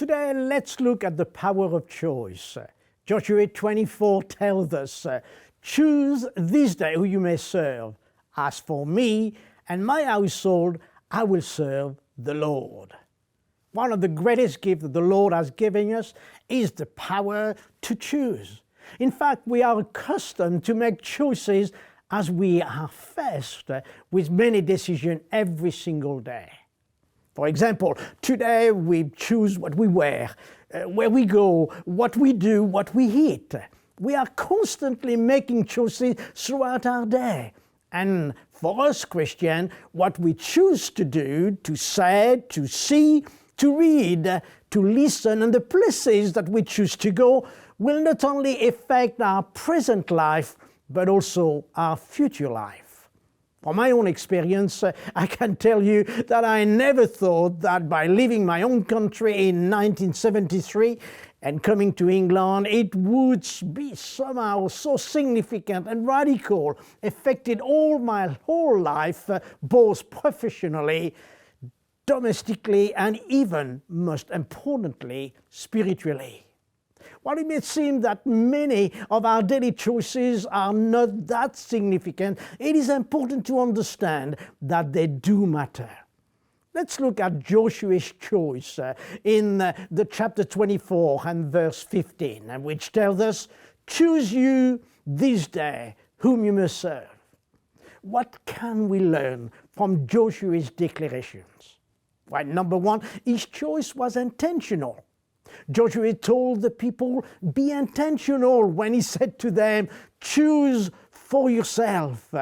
Today, let's look at the power of choice. Joshua 24 tells us, choose this day who you may serve. As for me and my household, I will serve the Lord. One of the greatest gifts that the Lord has given us is the power to choose. In fact, we are accustomed to make choices as we are faced with many decisions every single day. For example, today we choose what we wear, where we go, what we do, what we eat. We are constantly making choices throughout our day. And for us Christians, what we choose to do, to say, to see, to read, to listen, and the places that we choose to go will not only affect our present life, but also our future life. From my own experience, I can tell you that I never thought that by leaving my own country in 1973 and coming to England, it would be somehow so significant and radical, affected all my whole life, both professionally, domestically, and even, most importantly, spiritually. While it may seem that many of our daily choices are not that significant, it is important to understand that they do matter. Let's look at Joshua's choice in the chapter 24 and verse 15, which tells us, choose you this day whom you must serve. What can we learn from Joshua's declarations? Well, number one, his choice was intentional. Joshua told the people, be intentional when he said to them, choose for yourself.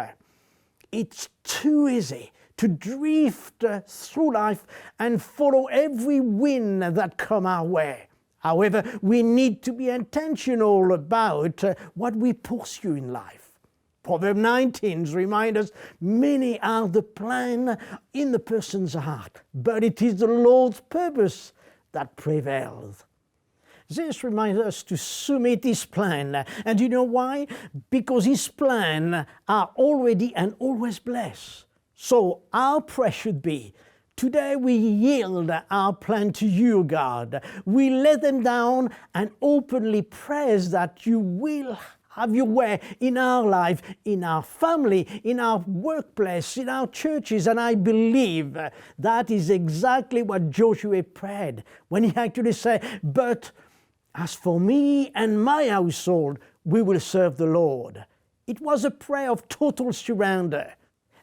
It's too easy to drift through life and follow every wind that comes our way. However, we need to be intentional about what we pursue in life. Proverbs 19 reminds us, many are the plans in the person's heart, but it is the Lord's purpose that prevails. This reminds us to submit His plan. And you know why? Because His plans are already and always blessed. So our prayer should be, today we yield our plan to you, God. We lay them down and openly praise that you will have your way in our life, in our family, in our workplace, in our churches. And I believe that is exactly what Joshua prayed when he actually said, but as for me and my household, we will serve the Lord. It was a prayer of total surrender.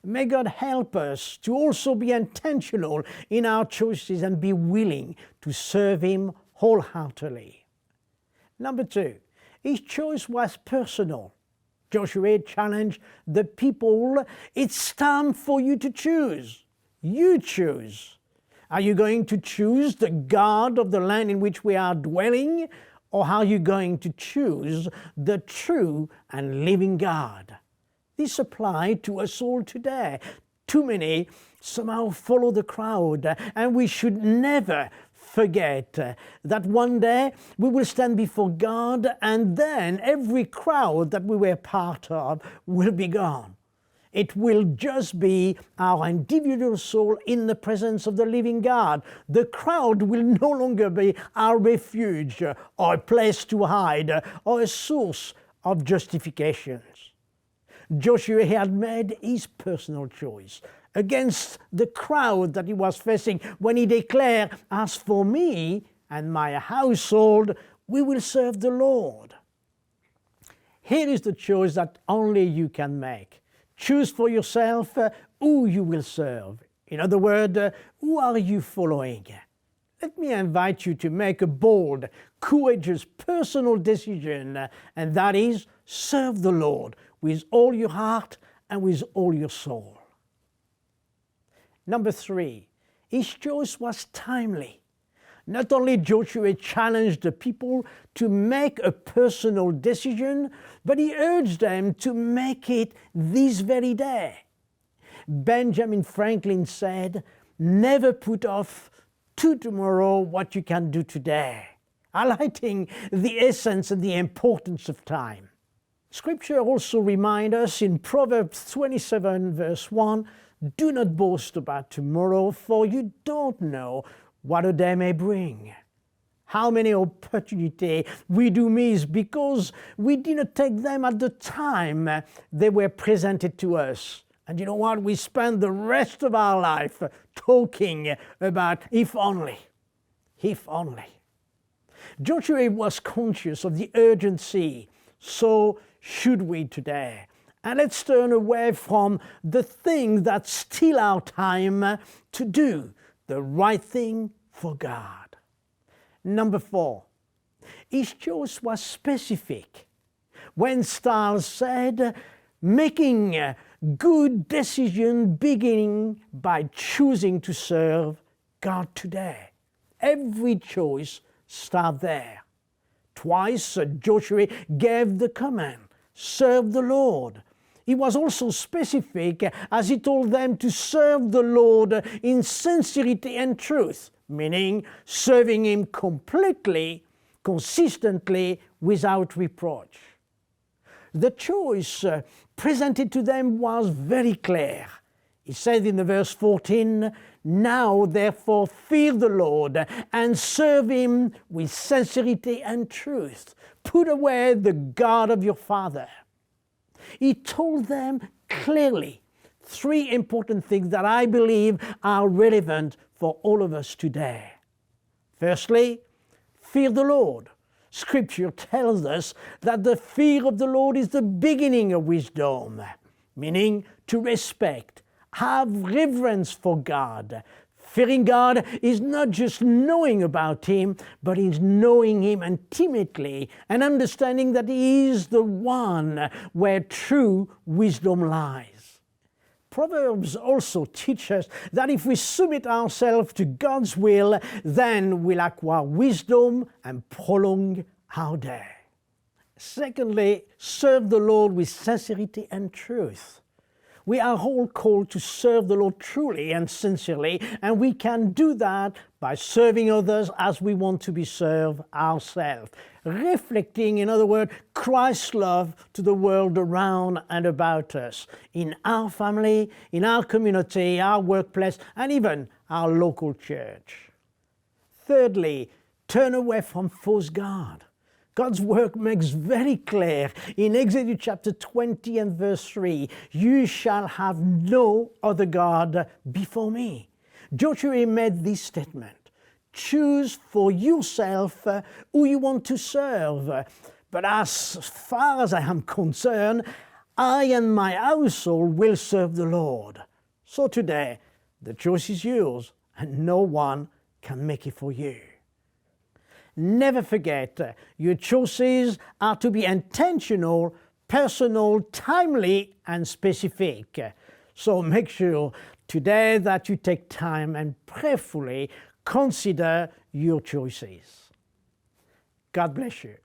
May God help us to also be intentional in our choices and be willing to serve Him wholeheartedly. Number two, his choice was personal. Joshua challenged the people, it's time for you to choose. You choose. Are you going to choose the God of the land in which we are dwelling, or are you going to choose the true and living God? This applies to us all today. Too many somehow follow the crowd, and we should never forget that one day we will stand before God, and then every crowd that we were part of will be gone. It will just be our individual soul in the presence of the living God. The crowd will no longer be our refuge or a place to hide or a source of justifications. Joshua had made his personal choice against the crowd that he was facing when he declared, as for me and my household, we will serve the Lord. Here is the choice that only you can make. Choose for yourself who you will serve. In other words, who are you following? Let me invite you to make a bold, courageous, personal decision, and that is, serve the Lord with all your heart and with all your soul. Number three, his choice was timely. Not only Joshua challenged the people to make a personal decision, but he urged them to make it this very day. Benjamin Franklin said, never put off to tomorrow what you can do today, highlighting the essence and the importance of time. Scripture also reminds us in Proverbs 27 verse 1, do not boast about tomorrow, for you don't know what a day may bring. How many opportunities we do miss because we didn't take them at the time they were presented to us. And you know what? We spend the rest of our life talking about if only. If only. Joshua was conscious of the urgency, so should we today. And let's turn away from the thing that steal our time to do the right thing for God. Number 4, his choice was specific. When Stiles said, making a good decision beginning by choosing to serve God today. Every choice starts there. Twice Joshua gave the command, serve the Lord. He was also specific as he told them to serve the Lord in sincerity and truth, meaning serving Him completely, consistently, without reproach. The choice presented to them was very clear. He said in the verse 14, now therefore fear the Lord and serve Him with sincerity and truth. Put away the God of your father. He told them clearly 3 important things that I believe are relevant for all of us today. Firstly, fear the Lord. Scripture tells us that the fear of the Lord is the beginning of wisdom, meaning to respect, have reverence for God. Fearing God is not just knowing about Him, but is knowing Him intimately and understanding that He is the one where true wisdom lies. Proverbs also teach us that if we submit ourselves to God's will, then we'll acquire wisdom and prolong our day. Secondly, serve the Lord with sincerity and truth. We are all called to serve the Lord truly and sincerely, and we can do that by serving others as we want to be served ourselves. Reflecting, in other words, Christ's love to the world around and about us, in our family, in our community, our workplace, and even our local church. Thirdly, turn away from false God. God's word makes very clear in Exodus chapter 20 and verse 3, you shall have no other God before me. Joshua made this statement, choose for yourself who you want to serve. But as far as I am concerned, I and my household will serve the Lord. So today, the choice is yours and no one can make it for you. Never forget, your choices are to be intentional, personal, timely, and specific. So make sure today that you take time and prayerfully consider your choices. God bless you.